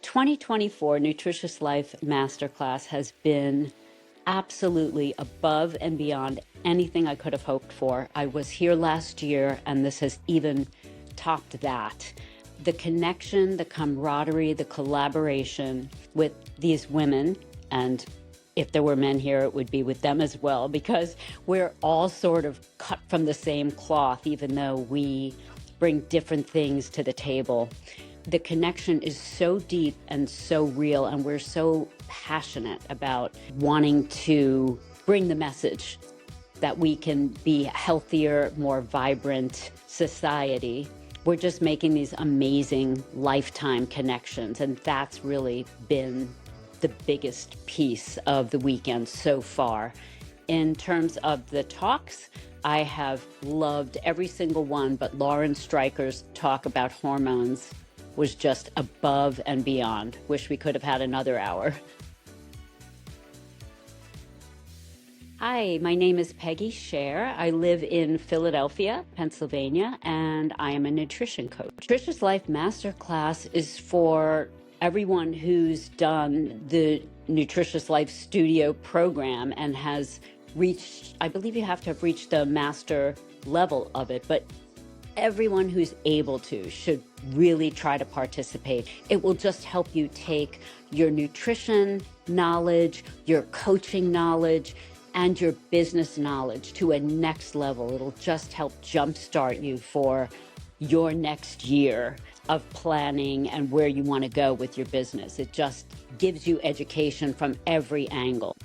2024 Nutritious Life Masterclass has been absolutely above and beyond anything I could have hoped for. I was here last year, and this has even topped that. The connection, the camaraderie, the collaboration with these women, and if there were men here, it would be with them as well, because we're all sort of cut from the same cloth, even though we bring different things to the table. The connection is so deep and so real, and we're so passionate about wanting to bring the message that we can be a healthier, more vibrant society. We're just making these amazing lifetime connections, and that's really been the biggest piece of the weekend so far. In terms of the talks, I have loved every single one, but Lauren Streicher's talk about hormones was just above and beyond. Wish we could have had another hour. Hi, my name is Peggy Share. I live in Philadelphia, Pennsylvania, and I am a nutrition coach. Nutritious Life Masterclass is for everyone who's done the Nutritious Life Studio Program and has reached, I believe you have to have reached the master level of it, but everyone who's able to should really try to participate. It will just help you take your nutrition knowledge, your coaching knowledge, and your business knowledge to a next level. It'll just help jumpstart you for your next year of planning and where you want to go with your business. It just gives you education from every angle.